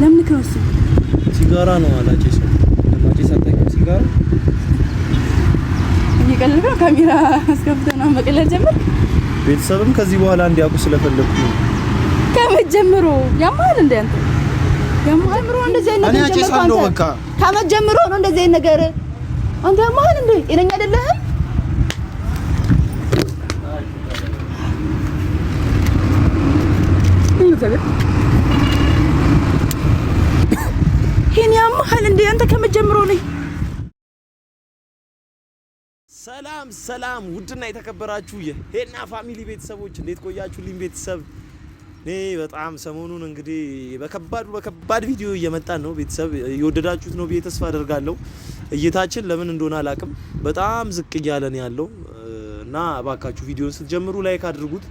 ለምን ከወስ ሲጋራ ነው አላጨሰ ለማጨስ አታውቂም ሲጋራ ይቀልብ ነው ካሜራ አስከፍተና መቀለል ጀመር ቤተሰብም ከዚህ በኋላ እንዲያውቁ ስለፈለኩ ከመጀመሩ ያማል እንደ አንተ ያማምሮ እንደዚህ አይነት ነገር አጨሳለሁ በቃ ከመጀመሩ ነው እንደዚህ አይነት ነገር አንተ ያማል እንደ እኔኛ አይደለህም ይሄን ያማል እንደ አንተ ከመጀመሩ ነው ሰላም ውድና የተከበራችሁ የሄና ፋሚሊ ቤተሰቦች እንዴት ቆያችሁልኝ ቤተሰብ እኔ በጣም ሰሞኑን እንግዲህ በከባድ ቪዲዮ እየመጣን ነው ቤተሰብ እየወደዳችሁት ነው ብዬ ተስፋ አደርጋለሁ እይታችን ለምን እንደሆነ አላቅም በጣም ዝቅ እያለ ነው ያለው እና ባካችሁ ቪዲዮን ስትጀምሩ ላይክ አድርጉት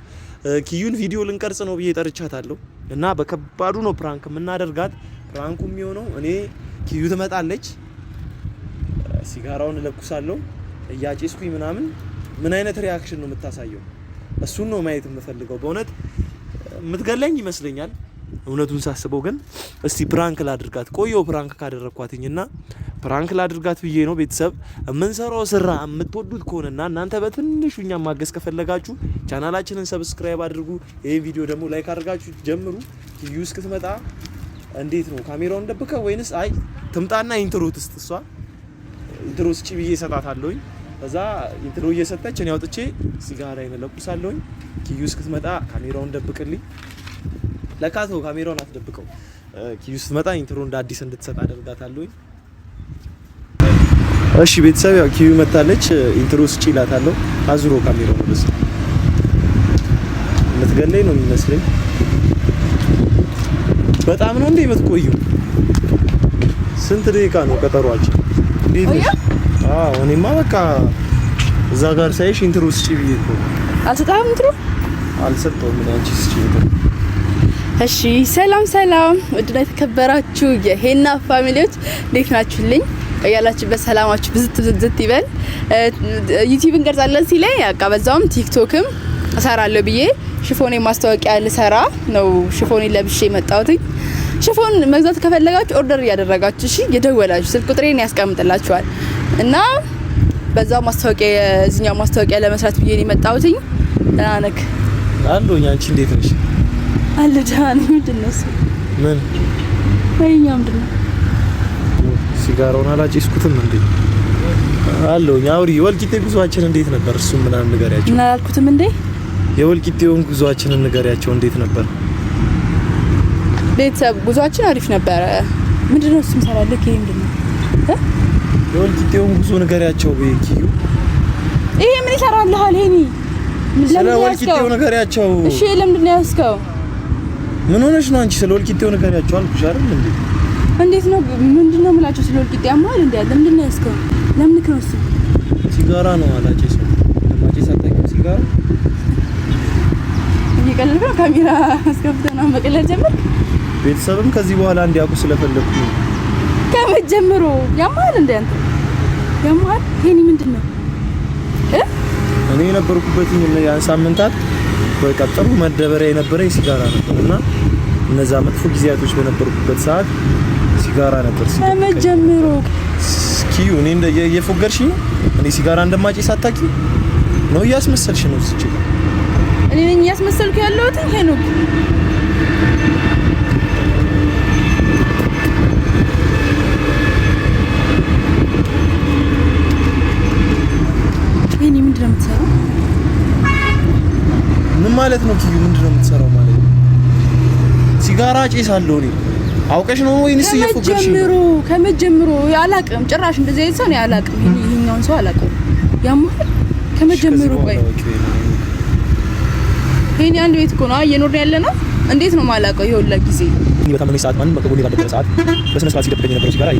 ኪዩን ቪዲዮ ልንቀርጽ ነው ብዬ ጠርቻታለሁ እና በከባዱ ነው ፕራንክ የምናደርጋት ፕራንኩ የሚሆነው እኔ ኪዩ ትመጣለች ሲጋራውን ለኩሳለሁ እያጨስኩኝ ምናምን ምን አይነት ሪአክሽን ነው የምታሳየው እሱን ነው ማየት የምፈልገው በእውነት ምትገለኝ ይመስለኛል እውነቱን ሳስበው ግን እስቲ ፕራንክ ላድርጋት ቆየው ፕራንክ ካደረኳትኝና ፕራንክ ላድርጋት ብዬ ነው ቤተሰብ የምንሰራው ስራ የምትወዱት ከሆነና እናንተ በትንሹኛ ማገዝ ከፈለጋችሁ ቻናላችንን ሰብስክራይብ አድርጉ ይሄን ቪዲዮ ደግሞ ላይክ አድርጋችሁ ጀምሩ ኪዩ እስክትመጣ እንዴት ነው ካሜራውን ደብቀው ወይንስ አይ ትምጣና ኢንትሮ ትስጥ እሷ ኢንትሮ ስጪ ብዬ ሰጣታለሁኝ ከዛ ኢንትሮ እየሰጠች እኔ አውጥቼ ሲጋራ ይነለቁሳለሁኝ ኪዩ እስክትመጣ ካሜራውን ደብቅልኝ ለካቶ ካሜራውን አትደብቀው ኪዩ ስትመጣ ኢንትሮ እንደ አዲስ እንድትሰጥ አደርጋታለሁኝ እሺ ቤተሰብ ያው ኪዩ መጣለች ኢንትሮ ስጪ እላታለሁ አዙሮ ካሜራውን ወደስ ልትገለኝ ነው የሚመስለኝ በጣም ነው እንዴ የምትቆዩ ስንት ደቂቃ ነው ቀጠሯችን እንዴ እኔማ በቃ እዛ ጋር ሳይሽ ኢንትሮ ስጪ ብዬ እኮ አልሰጣም ኢንትሮ አልሰጠውም ምን አንቺ ስጪ ኢንትሮ እሺ ሰላም ውድና የተከበራችሁ የሄና ፋሚሊዎች እንዴት ናችሁልኝ ያላችሁበት ሰላማችሁ ብዝት ይበል ዩቲዩብ እንቀርጻለን ሲለኝ በቃ በዛውም ቲክቶክም እሰራለሁ ብዬ ሽፎኔ ማስታወቂያ ልሰራ ነው ሽፎኔ ለብሼ መጣሁት ሽፎን መግዛት ከፈለጋችሁ ኦርደር ያደረጋችሁ እሺ የደወላችሁ ስልክ ቁጥሬን ያስቀምጥላችኋል እና በዛው ማስታወቂያ እዚህኛው ማስታወቂያ ለመስራት ብዬ ነው የመጣሁት አነክ አለኝ አንቺ እንዴት ነሽ አለዳን ምንድነው ምን አይኛም ምንድነው ሲጋራውን አላጨስኩትም እንዴ አለኝ አውሪ ወልቂጤ ጉዟችን እንዴት ነበር እሱ ምናምን ንገሪያቸው ምን አላልኩትም እንዴ የወልቂጤውን ጉዟችንን ንገሪያቸው እንዴት ነበር ቤተሰብ ጉዟችን አሪፍ ነበር ምንድነው እሱ መሰላለክ ይሄ ምንድነው የወልቂጤውን ጉዞ ንገሪያቸው በኪዩ ይሄ ምን ይሰራልሃል ሄኒ ስለ ወልቂጤው ንገሪያቸው እሺ ለምንድን ነው ያስከው ምን ሆነሽ ነው አንቺ ስለ ወልቂጤው ንገሪያቸው አልኩሽ አይደል እንዴ እንዴት ነው ምንድነው የምላቸው ስለ ወልቂጤ አማል እንዴ ለምንድን ነው ያስከው ለምን ከወስ ሲጋራ ነው አላጨሰው ለማጨስ አታውቂም ሲጋራ ይቀልብ ነው ካሜራ አስከፍተና መቀለል ጀመር ቤተሰብም ከዚህ በኋላ እንዲያውቁ ስለፈለኩ ከመጀመሩ ያማል እንደ አንተ ያማል ሄኒ ምንድነው እኔ የነበርኩበት ያን ሳምንታት በቀጠሩ መደበሪያ የነበረኝ ሲጋራ ነበርና እነዛ መጥፎ ጊዜያቶች በነበርኩበት ሰዓት ሲጋራ ነበር ከመጀመሩ ኪዩ እኔ እንደ የፎገርሽ እኔ ሲጋራ እንደማጨስ አታውቂ ነው ያስመሰልሽ ነው እዚህ እኔ ነኝ ያስመሰልኩ ያለሁት ሄኖክ ሄኒ ምንድነው የምትሰራው ምን ማለት ነው ኪዩ ምንድነው የምትሰራው ማለት ነው ሲጋራ አጨሳለሁ እኔ አውቀሽ ነው ወይንስ እየፎገርሽ ነው ከመጀመሩ ያላቅም ጭራሽ እንደዚህ አይነት ሰው ነው ያላቅም ይሄኛውን ሰው አላቅም ያማል ከመጀመሩ ቆይ ሄኒ አንድ ቤት እኮ ነው እየኖርን ያለነው እንዴት ነው ማላቀው ይሁላ ጊዜ በጣም ነው ሰዓት ማንም በጎኔ ባደረገ ሰዓት በስነ ስርዓት ሲደብቀኝ ነበር ሲጋራ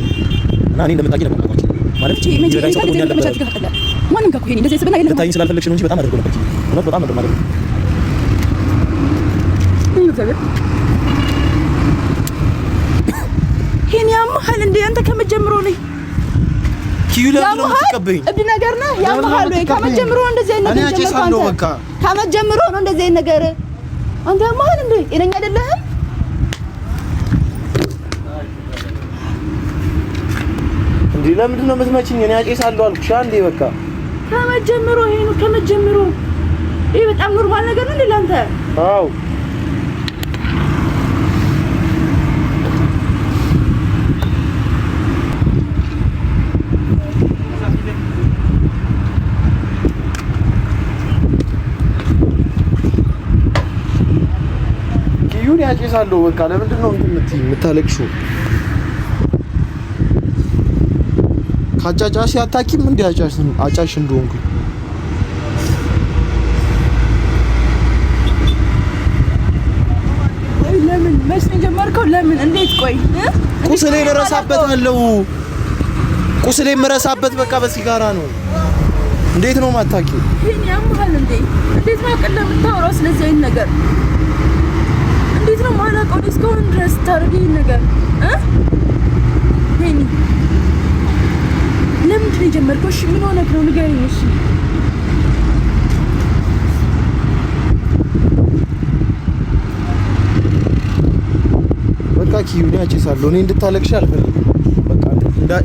እና እኔ እንደምታቂ ነበር ማለት እቺ መቼ ማንም ጋር ሄኒ እንደዚህ ስበና የለም ታይኝ ስላልፈለግሽ ነው እንጂ በጣም አድርጎ ነበር እውነት በጣም ነበር ማለት ነው ሄኒ ያማል እንዴ አንተ ከመጀመሩ ነው ኪዩ ለምን ነው የምትቀበኝ እብድ ነገር ነው ያማል ወይ ከመጀመሩ እንደዚህ አይነት ነገር አጨሳለሁ በቃ ከመጀመሩ ነው እንደዚህ አይነት ነገር አንተ ያማል እንዴ እኔኛ አይደለህም ለምንድን ነው የምትመችኝ? እኔ አጨሳለሁ አልኩሽ አንዴ በቃ ከመጀመሩ ይሄ ነው ከመጀመሩ ይሄ በጣም ኖርማል ነገር ነው ለአንተ አው ኪዩን ያጨሳለሁ በቃ ለምንድን ነው የምታለቅሽው? ካጫጫሽ አታውቂም እንዴ አጫሽ እንደሆንኩ ለምን መስኝ ጀመርከው? ለምን እንዴት? ቆይ ቁስሌ ልረሳበታለሁ። ቁስሌ የምረሳበት በቃ በሲጋራ ነው። እንዴት ነው የማታውቂው? ይሄን ያምሃል እንዴ? እንዴት ነው ቀለ የምታወራው ስለዚህ አይነት ነገር? እንዴት ነው ማላውቀው እስካሁን ድረስ ታርጊ ነገር ይሄን ለምንድን ነው የጀመርከው? እሺ ምን ሆነህ ነው ንገረኝ። እሺ በቃ ኪዩን አጨሳለሁ። እኔ እንድታለቅሽ አልፈልግም። በቃ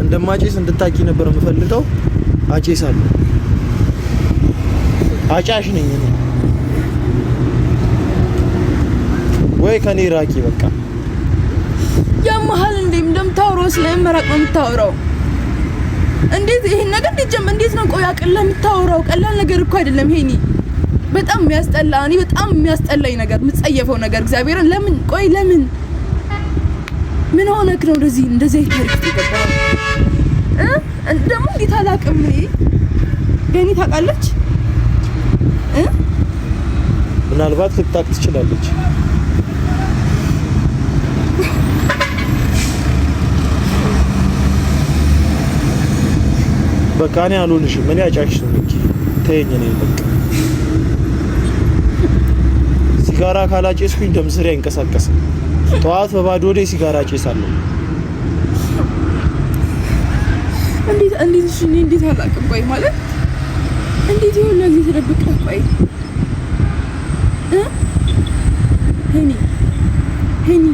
እንደማጨስ እንድታቂ ነበር የምፈልገው። አጨሳለሁ። አጫሽ ነኝ እኔ። ወይ ከኔ ራቂ በቃ። ያምሃል እንዴ? እንደምታወራው ስለመራቅ ነው የምታወራው። እንዴት ይሄን ነገር እንዴት ነው ቆይ አቀላል የምታወራው? ቀላል ነገር እኮ አይደለም ሄኒ። በጣም የሚያስጠላ እኔ በጣም የሚያስጠላኝ ነገር የምጸየፈው ነገር እግዚአብሔርን ለምን ቆይ ለምን ምን ሆነክ ነው እንደዚህ ታሪክ ተገባው ደግሞ እንዴት አላቅም እኔ ገኒ ታውቃለች ምናልባት ልታውቅ ትችላለች። በቃ እኔ አልሆንሽም። እኔ አጫሽ ነው እንጂ ተይኝ። እኔ በቃ ሲጋራ ካላጨስኩኝ ደም ስሬ አይንቀሳቀስም። ጠዋት በባዶ ወዴ ሲጋራ አጨሳለሁ። እንዴት አላውቅም። ቆይ ማለት እንዴት ይሁን ለዚህ ተደብቀህ ቆይ ሄኒ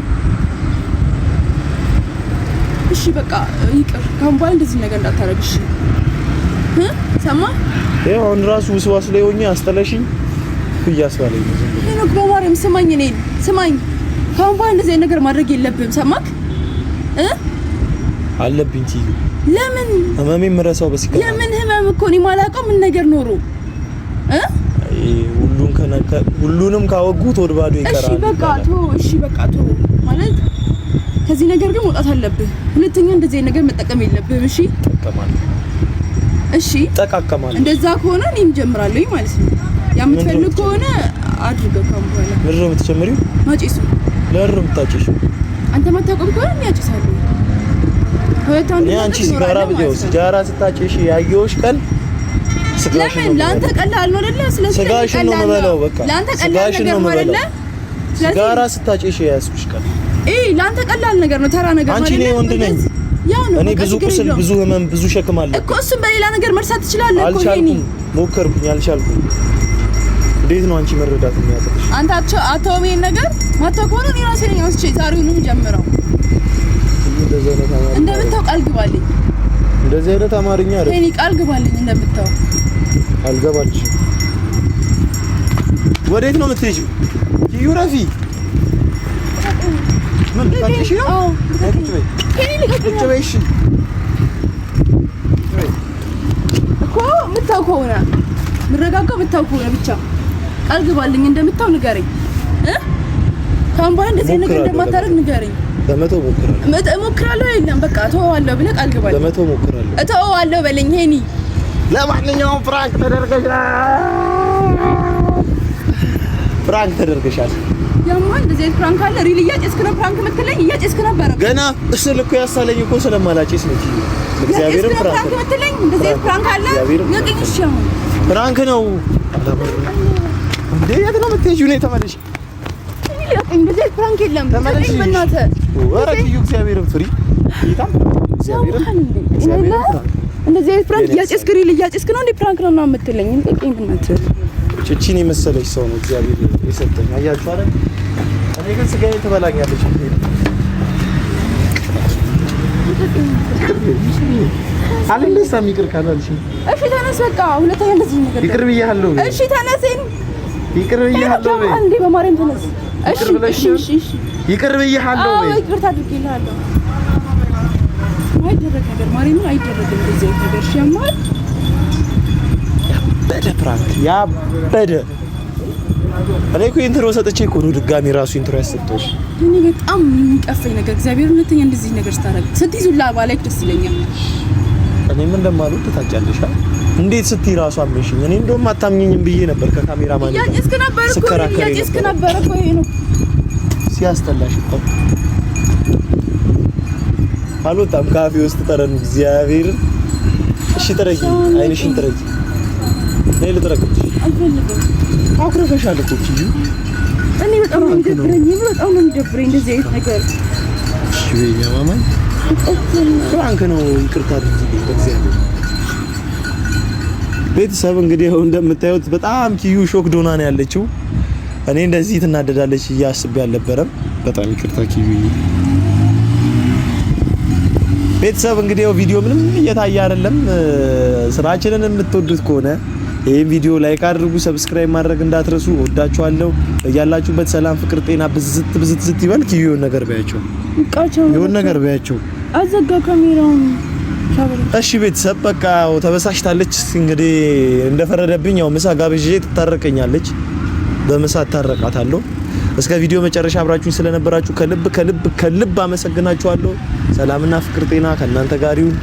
እሺ በቃ ይቅር። ካሁን በኋላ እንደዚህ ነገር እንዳታረግሽ ሰማ። ይሄ አሁን ራሱ ውስዋስ ላይ ሆኜ አስጠለሽኝ እያስባለኝ ነው። ሄኖክ በማርያም ስማኝ፣ እኔን ስማኝ። ካሁን በኋላ እንደዚህ ነገር ማድረግ የለብህም ሰማክ አለብኝ ትይ። ለምን ህመሜ ምረሳው በሲጋራ? ለምን ህመም እኮ ነው የማላውቀው ምን ነገር ኖሮ ሁሉንም ካወጉት ወደ ባዶ ይቀራል። እሺ በቃ ቶ ማለት ከዚህ ነገር ግን መውጣት አለብህ። ሁለተኛ እንደዚህ ነገር መጠቀም የለብህም። እሺ ተጠቀማለሁ። እሺ ተጠቀማለሁ። እንደዛ ከሆነ እኔም ጀምራለሁ ማለት ነው። ያምትፈልግ ከሆነ አድርገው ካም በኋላ ምንድን ነው የምትጀምሪው? ማጨሱ ለምን የምታጨሽው? አንተ ማታቆም ከሆነ እኔ አጨሳለሁ። አንቺ ሲጋራ ብለው ሲጋራ ስታጨሽ ያየሁሽ ቀን ስጋሽ ነው። ለአንተ ቀላል ነው አይደለ? ስለዚህ ስጋሽ ነው የምበላው። በቃ ለአንተ ቀላል ነገር ነው አይደለ? ሲጋራ ስታጨሽ ያስኩሽ ቀን ለአንተ ቀላል ነገር ነው፣ ተራ ነገር ማለት ነው። አንቺ ወንድ ነኝ እኔ ብዙ ቁስል፣ ብዙ ህመም፣ ብዙ ሸክም አለ እኮ። እሱን በሌላ ነገር መርሳት ትችላለህ እኮ። ሄኒ ሞከርኩኝ፣ አልቻልኩም። እንዴት ነው አንቺ መረዳት የሚያቅትሽ? አንተ አተውሜን ነገር ማታው ከሆነ እኔ ራሴ ነኝ አንስቼ ዛሬውንም ጀምረው እንደምታው ቃል ግባልኝ። እንደዚህ አይነት አማርኛ አይደል ሄኒ? ቃል ግባልኝ እንደምታው። አልገባልሽም። ወዴት ነው የምትሄጂው? ዩራፊ ምን ታውቂሽ ነው? አዎ ቁጭ በይ ሄኒ፣ ቁጭ በይ። እሺ እኮ የምታው ከሆነ ምረጋጋው የምታው ከሆነ ብቻ ቃል ግባልኝ እንደምታው ንገረኝ ካሁን በኋላ እንደዚህ ነገር እንደማታረግ ንገረኝ። ለመተው ሞክራለሁ። የለም በቃ ተወዋለሁ ብለህ ቃል ግባልኝ። ለመተው ሞክራለሁ፣ እተወዋለሁ በለኝ ሄኒ። ለማንኛውም ፍራንክ ተደርገሻል። ያማ እንደዚህ ፍራንክ አለ። ሪል እያጨስክ ነው ፍራንክ የምትለኝ? እያጨስክ ነበር ገና። እሱ ልኮ ያሳለኝ እኮ ስለማላጨስ ነው። እግዚአብሔር ፍራንክ የምትለኝ እንደዚህ ፍራንክ አለ። ነቅኝሽ አሁን ፍራንክ ነው እንዴ? የት ነው የምትሄጂው? ነው ተመለሽ። እንደዚህ ፍራንክ የለም። ተመለሽ በእናትህ። ወራኪዩ እግዚአብሔርን ፍሪ ይታም እግዚአብሔርን እንደዚህ ፍራንክ እያጨስክ ሪል እያጨስክ ነው እንዴ? ፍራንክ ነው እና የምትለኝ ነቅኝ በእናትህ። እቺን የመሰለች ሰው ነው እግዚአብሔር የሰጠኝ። አያችሁ አይደል? እኔ ግን ስጋዬ ትበላኛለች። አልነሳም ይቅር ካላልሽኝ እሺ ተነስ በቃ ሁለተኛ እንደዚህ ነገር ይቅር ብያለሁ እሺ ተነስን ይቅር ብያለሁ አንዴ በማርያም ተነስ እሺ ይቅር ብያለሁ ይቅርታ አድርጌልሃለሁ አይደረግ ነገር ማርያምን አይደረግም እንደዚህ ነገር ሸማል ያበደ ፕራንክ ያበደ እኔ እኮ ኢንትሮ ሰጥቼ እኮ ነው ድጋሚ ራሱ ኢንትሮ ያሰጠሁሽ እኔ በጣም የሚቀፈኝ ነገር እግዚአብሔር ሁለተኛ እንደዚህ ነገር ስታረግ ስትይዙላ ባላይክ ደስ ይለኛል እኔ ምን እንደማሉት ታጫለሽ እንዴት ስትይ ራሱ አመንሽኝ እኔ እንደውም አታምኚኝም ብዬ ነበር ከካሜራማን ጋር ያጭስከ ነበር እኮ ይሄ ነው ሲያስጠላሽ እኮ አልወጣም ካፌ ውስጥ ጠረን እግዚአብሔር እሺ ጥረጊ አይንሽን ጥረጊ ነይ ልጥረግልሽ አልፈልግም አኩረፈሻል እኮ ኪዩ እኔ በጣም ነው የሚደብረኝ እንደዚህ አይነት ነገር እሺ ማማዬ ፍራንክ ነው ይቅርታ አድርጊልኝ በእግዚአብሔር ቤተሰብ እንግዲህ እንደምታዩት በጣም ኪዩ ሾክ ዶና ነው ያለችው እኔ እንደዚህ ትናደዳለች እያስብ ያልነበረም በጣም ይቅርታ ኪዩ ቤተሰብ እንግዲህ ቪዲዮ ምንም እየታየ አይደለም ስራችንን የምትወዱት ከሆነ ይሄን ቪዲዮ ላይክ አድርጉ ሰብስክራይብ ማድረግ እንዳትረሱ ወዳችኋለሁ ያላችሁበት ሰላም ፍቅር ጤና ብዝት ይበል ኪዩ ነገር ባያቸው ይሁን ነገር ባያቸው አዘጋ ካሜራውን እሺ ቤተሰብ በቃ ተበሳሽታለች እንግዲህ እንደፈረደብኝ ያው ምሳ ጋብዤ ትታረቀኛለች በምሳ ታረቃታለሁ እስከ ቪዲዮ መጨረሻ አብራችሁኝ ስለነበራችሁ ከልብ አመሰግናችኋለሁ ሰላምና ፍቅር ጤና ከእናንተ ጋር ይሁን